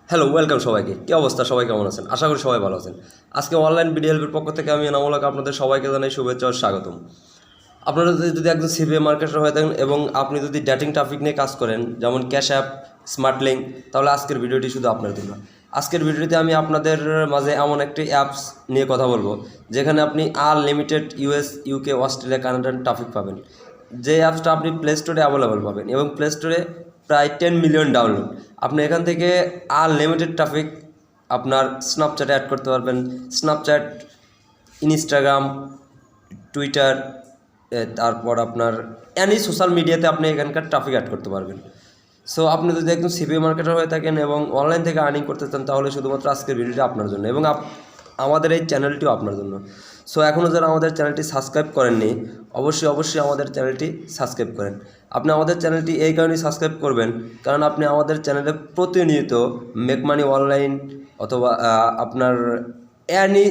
Hello, welcome সবাইকে। কী অবস্থা? সবাই কেমন আছেন? আশা করি সবাই ভালো আছেন। আজকে অনলাইন বিডিএলপির পক্ষ থেকে আমি এনামূলক আপনাদের সবাইকে জানাই শুভেচ্ছা ও স্বাগতম। আপনারা যদি একজন সিপিএ মার্কেটার হয়ে থাকেন এবং আপনি যদি ডেটিং ট্রাফিক নিয়ে কাজ করেন, যেমন ক্যাশ অ্যাপ, স্মার্ট লিঙ্ক, তাহলে আজকের ভিডিওটি শুধু আপনার জন্য। আজকের ভিডিওতে আমি আপনাদের মাঝে এমন একটি অ্যাপস নিয়ে কথা বলবো যেখানে আপনি unlimited US, UK, Australia, কানাডান traffic পাবেন। যে অ্যাপসটা আপনি প্লে স্টোরে অ্যাভেলেবল পাবেন এবং প্লে স্টোরে প্রায় 10 মিলিয়ন ডাউনলোড। আপনি এখান থেকে আনলিমিটেড ট্রাফিক আপনার স্ন্যাপচ্যাটে অ্যাড করতে পারবেন। স্ন্যাপচ্যাট, ইনস্টাগ্রাম, টুইটার, তারপর আপনার অ্যানি সোশ্যাল মিডিয়াতে আপনি এখানকার ট্রাফিক অ্যাড করতে পারবেন। সো আপনি যদি একদম সিপিএ মার্কেটার হয়ে থাকেন এবং অনলাইন থেকে আর্নিং করতে চান, তাহলে শুধুমাত্র আজকের ভিডিওটা আপনার জন্য এবং আমাদের এই চ্যানেলটিও আপনার জন্য। সো এখনও যারা আমাদের চ্যানেলটি সাবস্ক্রাইব করেননি, অবশ্যই আমাদের চ্যানেলটি সাবস্ক্রাইব করেন। আপনি আমাদের চ্যানেলটি এই কারণেই সাবস্ক্রাইব করবেন কারণ আপনি আমাদের চ্যানেলে প্রতিনিয়ত মেক মানি অনলাইন অথবা আপনার অ্যানি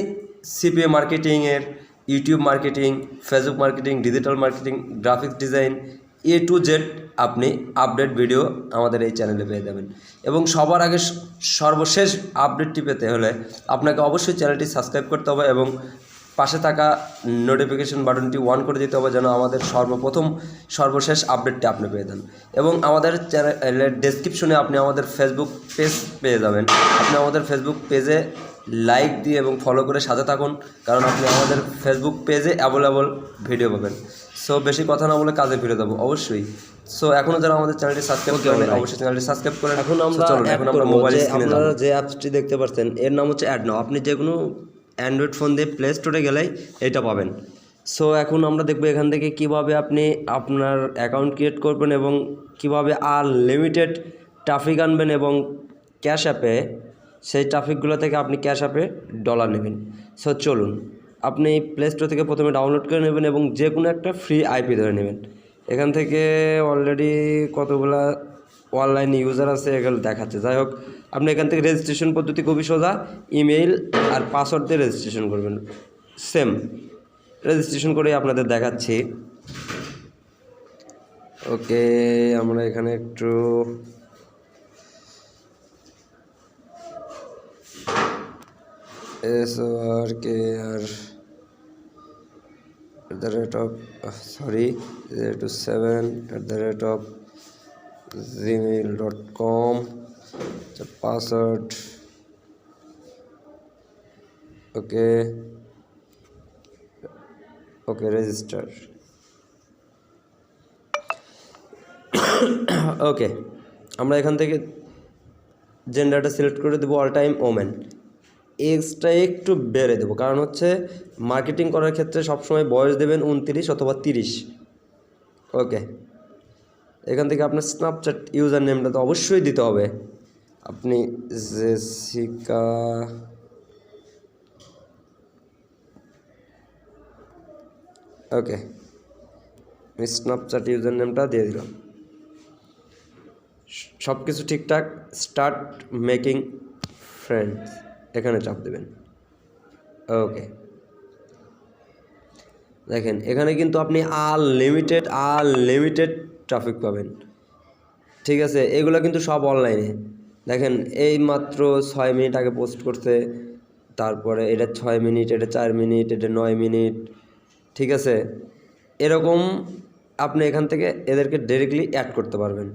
সিপিএ মার্কেটিংয়ের, YouTube marketing, Facebook marketing, digital marketing, graphics design, A to Z আপনি আপডেট ভিডিও আমাদের এই চ্যানেলে পেয়ে যাবেন। এবং সবার আগে সর্বশেষ আপডেটটি পেতে হলে আপনাকে অবশ্যই চ্যানেলটি সাবস্ক্রাইব করতে হবে এবং পাশে থাকা নোটিফিকেশন বাটনটি অন করে দিতে হবে যেন আমাদের সর্বশেষ আপডেটটি আপনি পেয়ে যান। এবং আমাদের চ্যানেলের ডেসক্রিপশনে আপনি আমাদের ফেসবুক পেজ পেয়ে যাবেন। আপনি আমাদের ফেসবুক পেজে লাইক দিয়ে এবং ফলো করে সাথে থাকুন কারণ আপনি আমাদের ফেসবুক পেজে অ্যাভেলেবল ভিডিও পাবেন। সো বেশি কথা না বলে কাজে ফিরে দেবো অবশ্যই। সো এখনও যারা আমাদের চ্যানেলটি সাবস্ক্রাইব করেন অবশ্যই চ্যানেলটি সাবস্ক্রাইব করেন। এখন আমরা মোবাইল স্ক্রিনে আপনারা যে অ্যাপসটি দেখতে পাচ্ছেন এর নাম হচ্ছে অ্যাড নাও। আপনি যে কোনো অ্যান্ড্রয়েড ফোন দিয়ে প্লে স্টোরে গেলেই এটা পাবেন। সো এখন আমরা দেখব এখান থেকে কিভাবে আপনি আপনার অ্যাকাউন্ট ক্রিয়েট করবেন এবং কিভাবে আনলিমিটেড ট্রাফিক আনবেন এবং ক্যাশ অ্যাপে সেই ট্রাফিকগুলো থেকে আপনি ক্যাশ অ্যাপে ডলার নেবেন। সো চলুন, আপনি প্লে স্টোর থেকে প্রথমে ডাউনলোড করে নেবেন এবং যে কোনো একটা ফ্রি আইপি ধরে নেবেন। এখান থেকে অলরেডি কতগুলা অনলাইন ইউজার আছে এগুলো দেখাচ্ছে। যাই হোক, আপনি এখান থেকে রেজিস্ট্রেশন পদ্ধতি খুবই সোজা। ইমেইল আর পাসওয়ার্ড দিয়ে রেজিস্ট্রেশন করবেন। সেম রেজিস্ট্রেশন করেই আপনাদের দেখাচ্ছি। ওকে, আমরা এখানে একটু SORKR @7@gmail.com পাসওয়ার্ড। ওকে রেজিস্টার। ওকে, আমরা এখান থেকে জেন্ডারটা সিলেক্ট করে দেবো অল টাইম ওমেন। এজটা একটু বেড়ে দেবো কারণ হচ্ছে মার্কেটিং করার ক্ষেত্রে সবসময় বয়স দেবেন 29 অথবা 30। ওকে, এখান থেকে আপনার স্ন্যাপচ্যাট ইউজার নেমটা তো অবশ্যই দিতে হবে। আপনি জেসিকা ওকে, আমি স্ন্যাপচ্যাট ইউজার নেমটা দিয়ে দিলাম। সব কিছু ঠিকঠাক। স্টার্ট মেকিং ফ্রেন্ডস এখানে চাপ দেবেন। ওকে, দেখেন এখানে কিন্তু আপনি আনলিমিটেড ট্রাফিক পাবেন। ঠিক আছে, এগুলো কিন্তু সব অনলাইনে। দেখেন এই মাত্র 6 মিনিট আগে পোস্ট করছে, তারপরে এটা 6 মিনিট, এটা 4 মিনিট, এটা 9 মিনিট। ঠিক আছে, এরকম আপনি এখান থেকে এদেরকে ডিরেক্টলি অ্যাড করতে পারবেন।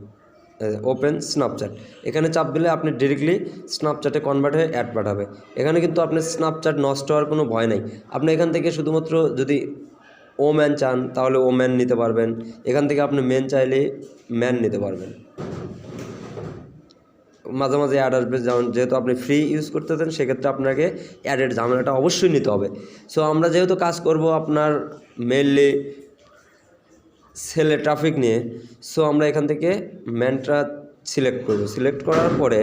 ওপেন স্ন্যাপচ্যাট এখানে চাপ দিলে আপনি ডিরেক্টলি স্ন্যাপচ্যাটে কনভার্ট হয়ে অ্যাড পাঠাবে। এখানে কিন্তু আপনার স্ন্যাপচ্যাট নষ্ট হওয়ার কোনো ভয় নেই। আপনি এখান থেকে শুধুমাত্র যদি ওম্যান চান তাহলে ওম্যান নিতে পারবেন। এখান থেকে আপনি মেন চাইলে ম্যান নিতে পারবেন। মাঝে মাঝে অ্যাড আসবে, যেমন যেহেতু আপনি ফ্রি ইউজ করতেছেন সেক্ষেত্রে আপনাকে অ্যাডের ঝামেলাটা অবশ্যই নিতে হবে। সো আমরা যেহেতু কাজ করব আপনার মেনলি সেলে ট্রাফিক নিয়ে, সো আমরা এখান থেকে ম্যানটা সিলেক্ট করব। সিলেক্ট করার পরে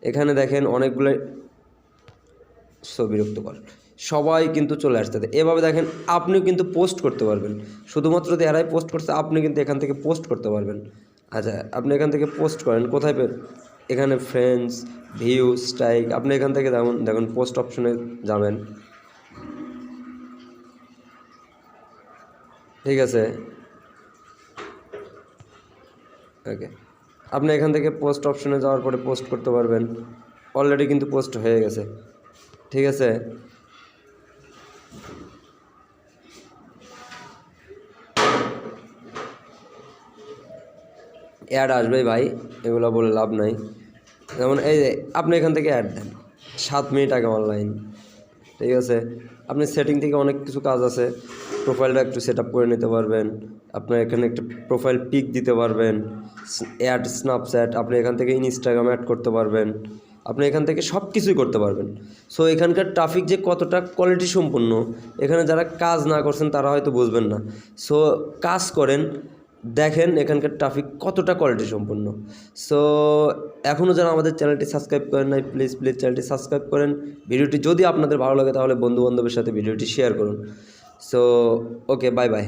এখানে দেখেন অনেকগুলো বিরক্তকর সবাই কিন্তু চলে আসতে। এভাবে দেখেন আপনিও কিন্তু পোস্ট করতে পারবেন। শুধুমাত্র যদি এরাই পোস্ট করতে, আপনি কিন্তু এখান থেকে পোস্ট করতে পারবেন। আচ্ছা, আপনি এখান থেকে পোস্ট করেন কোথায় এখানে ফ্রেন্ডস, ভিউ, স্ট্রাইক। আপনি এখান থেকে দেখুন পোস্ট অপশনে যাবেন। ঠিক আছে, ওকে, আপনি এখান থেকে পোস্ট অপশনে যাওয়ার পরে পোস্ট করতে পারবেন। অলরেডি কিন্তু পোস্ট হয়ে গেছে, ঠিক আছে। অ্যাড আসবেই ভাই, এগুলো বলে লাভ নাই। যেমন এই যে আপনি এখান থেকে অ্যাড দেন, 7 মিনিট আগে অনলাইন, ঠিক আছে। আপনি সেটিং থেকে অনেক কিছু কাজ আছে, প্রোফাইলটা একটু সেট আপ করে নিতে পারবেন। আপনার এখানে একটা প্রোফাইল পিক দিতে পারবেন, অ্যাড স্ন্যাপচ্যাট, আপনি এখান থেকে ইনস্টাগ্রাম অ্যাড করতে পারবেন, আপনি এখান থেকে সব কিছুই করতে পারবেন। সো এখানকার ট্রাফিক যে কতটা কোয়ালিটি সম্পূর্ণ, এখানে যারা কাজ না করছেন তারা হয়তো বুঝবেন না। সো কাজ করেন, দেখেন এখানকার ট্রাফিক কতটা কোয়ালিটি সম্পূর্ণ। সো এখনও যারা আমাদের চ্যানেলটি সাবস্ক্রাইব করেন নাই, প্লিজ চ্যানেলটি সাবস্ক্রাইব করেন। ভিডিওটি যদি আপনাদের ভালো লাগে তাহলে বন্ধু বান্ধবের সাথে ভিডিওটি শেয়ার করুন। So okay, bye bye.